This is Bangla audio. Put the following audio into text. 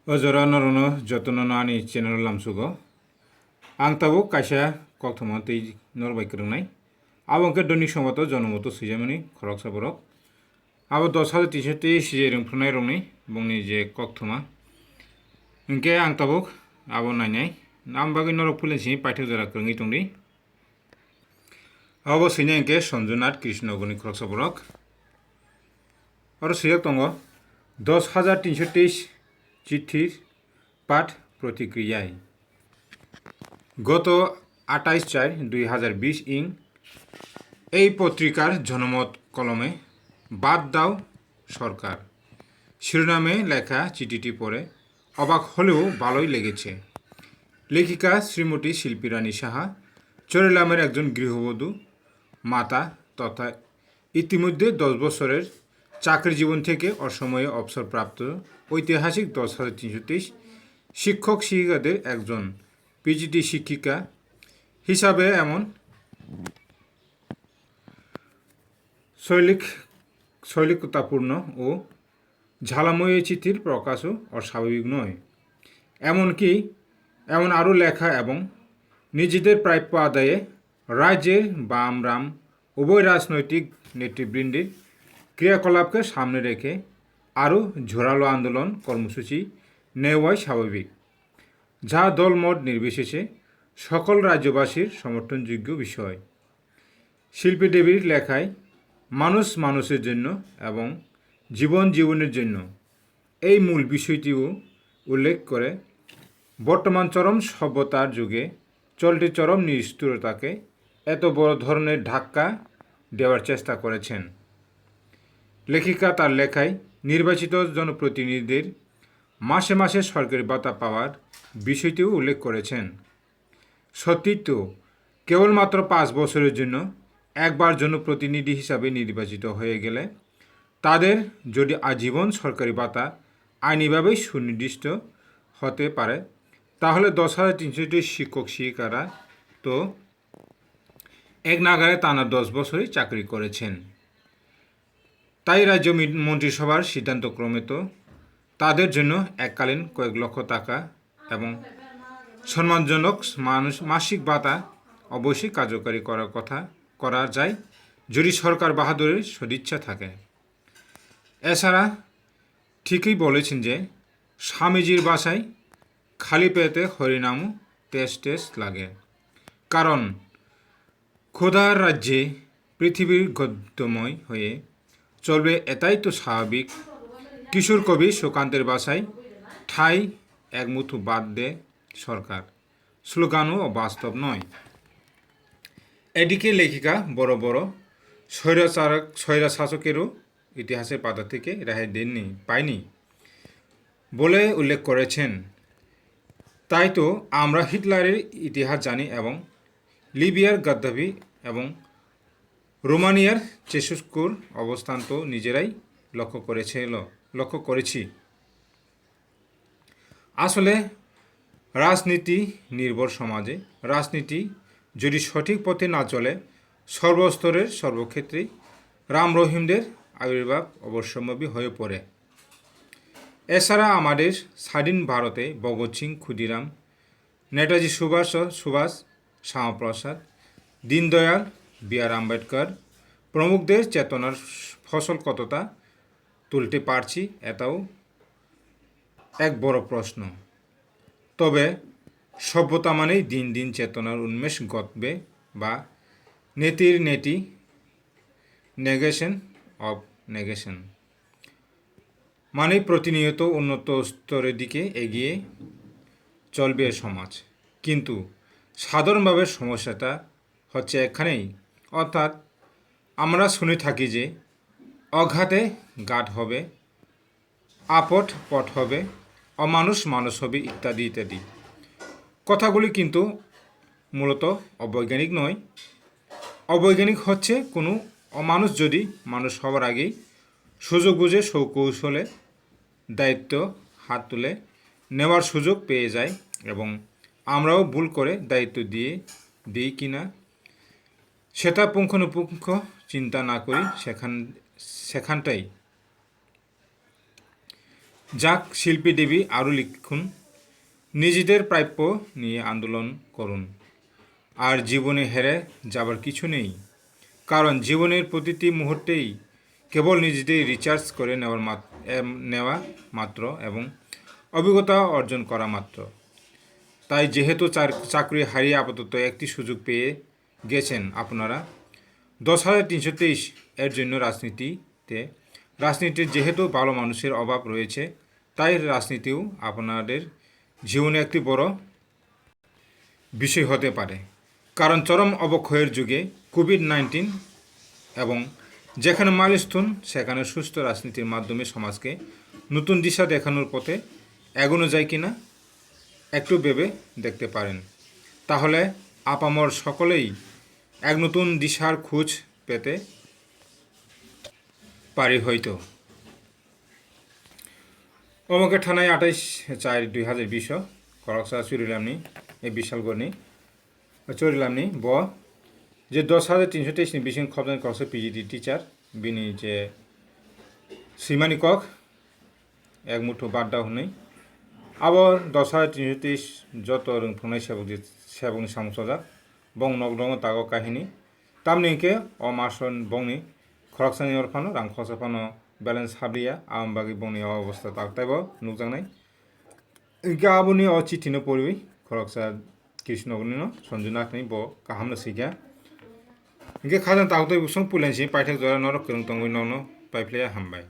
Ojora norono jotono nani channel lamsugo. Ang tabuk kaisa kokthoma tei norbai krungnai. Abongke doni somato jonomoto sijamani khorok saborok. Abo 10,330 sije rungphunai rongni bongni je kokthoma. Hingke ang tabuk abo nainai. Nambagi norok pulensi paithak jora krungi tongdi. Abo sine hingke Sanjunath Krishnagoni khorok saborok. Aro siyak tongo 10,323 চিঠির পাঠ প্রতিক্রিয়ায় গত 28/4/2020 ইং এই পত্রিকার জনমত কলমে বাদ দাও সরকার শিরোনামে লেখা চিঠিটি পড়ে অবাক হলেও ভালোই লেগেছে। লেখিকা শ্রীমতী শিল্পী রানী সাহা চরিলামের একজন গৃহবধূ মাতা তথা ইতিমধ্যে 10 বছরের চাকরি জীবন থেকে অসময়ে অবসরপ্রাপ্ত ঐতিহাসিক 10,330 শিক্ষক শিক্ষিকাদের একজন পিজিটি শিক্ষিকা হিসাবে এমন শৈলিকতাপূর্ণ ও ঝালাময়ী চিঠির প্রকাশও অস্বাভাবিক নয়। এমন আরও লেখা এবং নিজেদের প্রাপ্য আদায়ে রাজ্যের বাম রাম উভয় রাজনৈতিক নেতৃবৃন্দের ক্রিয়াকলাপকে সামনে রেখে আরও ঝোরালো আন্দোলন কর্মসূচি নেওয়াই স্বাভাবিক, যা দলমত নির্বিশেষে সকল রাজ্যবাসীর সমর্থনযোগ্য বিষয়। শিল্পী দেবীর লেখায় মানুষ মানুষের জন্য এবং জীবনের জন্য এই মূল বিষয়টিও উল্লেখ করে বর্তমান চরম সভ্যতার যুগে চলতি চরম নিষ্ঠুরতাকে এত বড় ধরনের ধাক্কা দেওয়ার চেষ্টা করেছেন। লেখিকা তার লেখায় নির্বাচিত জনপ্রতিনিধিদের মাসে মাসে সরকারি ভাতা পাওয়ার বিষয়টিও উল্লেখ করেছেন। সত্যি তো কেবলমাত্র 5 বছরের জন্য একবার জনপ্রতিনিধি হিসাবে নির্বাচিত হয়ে গেলে তাদের যদি আজীবন সরকারি ভাতা আইনিভাবেই সুনির্দিষ্ট হতে পারে, তাহলে 10,300 শিক্ষক শিক্ষিকারা তো এক নাগারে টানা 10 বছরই চাকরি করেছেন। তাই রাজ্য মন্ত্রিসভার সিদ্ধান্তক্রমে তো তাদের জন্য এককালীন কয়েক লক্ষ টাকা এবং সম্মানজনক মাসিক ভাতা অবশ্যই কার্যকরী করা যায় যদি সরকার বাহাদুরের সদিচ্ছা থাকে। এছাড়া ঠিকই বলেছেন যে স্বামীজির বাসায় খালি পেতে হরিনামও টেস লাগে, কারণ খোদার রাজ্যে পৃথিবীর গদ্যময় হয়ে চলবে এটাই তো স্বাভাবিক। কিশোর কবি সুকান্তের বাসায় ঠাই এক মুঠো বাদ দে সরকার স্লোগানও বাস্তব নয়। এদিকে লেখিকা বড় বড় স্বৈরশাসকেরও ইতিহাসের পাতা থেকে রেহাই পায়নি বলে উল্লেখ করেছেন। তাই তো আমরা হিটলারের ইতিহাস জানি এবং লিবিয়ার গাদ্দাফি এবং রোমানিয়ার চেশুস্কুর অবস্থান তো নিজেরাই লক্ষ্য করেছি। আসলে রাজনীতি নির্ভর সমাজে রাজনীতি যদি সঠিক পথে না চলে সর্বস্তরের সর্বক্ষেত্রেই রাম রহিমদের আবির্ভাব অবশ্যম্ভাবী হয়ে পড়ে। এছাড়া আমাদের স্বাধীন ভারতে ভগৎ সিং, ক্ষুদিরাম, নেতাজি সুভাষ, শ্যামাপ্রসাদ, দীনদয়াল, বি.আর. আম্বেদকর প্রমুখদের চেতনার ফসল কতটা তুলতে পারছি এটাও এক বড় প্রশ্ন। তবে সভ্যতা মানেই দিন দিন চেতনার উন্মেষ ঘটবে বা নেতির নেতি নেগেশন অব নেগেশন মানেই প্রতিনিয়ত উন্নত স্তরের দিকে এগিয়ে চলবে সমাজ। কিন্তু সাধারণভাবে সমস্যাটা হচ্ছে এখানেই, অর্থাৎ আমরা শুনে থাকি যে অঘাতে ঘাত হবে, আপদ পথ হবে, অমানুষ মানুষ হবে ইত্যাদি ইত্যাদি। কথাগুলি কিন্তু মূলত অবৈজ্ঞানিক নয়। অবৈজ্ঞানিক হচ্ছে কোনো অমানুষ যদি মানুষ হওয়ার আগেই সুযোগ বুঝে সৌকৌশলে দায়িত্ব হাত তুলে নেওয়ার সুযোগ পেয়ে যায় এবং আমরাও ভুল করে দায়িত্ব দিই কি না সেটা পুঙ্খানুপুঙ্খ চিন্তা না করি সেখানটাই যাক শিল্পী দেবী আরও লিখুন, নিজেদের প্রাপ্য নিয়ে আন্দোলন করুন। আর জীবনে হেরে যাবার কিছু নেই, কারণ জীবনের প্রতিটি মুহূর্তেই কেবল নিজেদের রিচার্জ করে নেওয়া মাত্র এবং অভিজ্ঞতা অর্জন করা মাত্র। তাই যেহেতু চাকরি হারিয়ে আপাতত একটি সুযোগ পেয়ে গেছেন আপনারা, 10,323 এর জন্য রাজনীতির যেহেতু ভালো মানুষের অভাব রয়েছে, তাই রাজনীতিও আপনাদের জীবনে একটি বড় বিষয় হতে পারে। কারণ চরম অবক্ষয়ের যুগে কোভিড-19 এবং যেখানে মাইলস্টোন, সেখানে সুস্থ রাজনীতির মাধ্যমে সমাজকে নতুন দিশা দেখানোর পথে এগোনো যায় কিনা একটু ভেবে দেখতে পারেন। তাহলে আপামর সকলেই এক নতুন দিশার খোঁজ পেতে পারি হয়তো। অমকে থানায় 28/4/2020 খরকসা চুরিলামনি এই বিশাল গড়নি চুরিলামনি যে 10,323 বিশিং খবজান খরকসা পিজিডি টিচার বিনি যে শ্রীমানি কক এক মুঠো বাড্ডা হनै আবার 10,323 যত রংফুंनाय সেবকনি সামসজা বং নক দङ তাগো কাহিনী তামনিকে অমাসন বংনি খরকসানি অরফানো রাং খরসাফানো ব্যালেন্স হাবলিয়া আমবাগি বংनि অবস্থা তাকতাইব নুকজাंनाय ইনকে আবুনি অ চিঠিनो পড়বি খরকসা কৃষ্ণগনি সঞ্জুনাথনি ব কাহামनो सिखा ইনকে খাজান তাকতাই বুসং পুলেনসি পাইथाक जरा नरक करं तंगै ननो पाइफ्लेया हामबाय।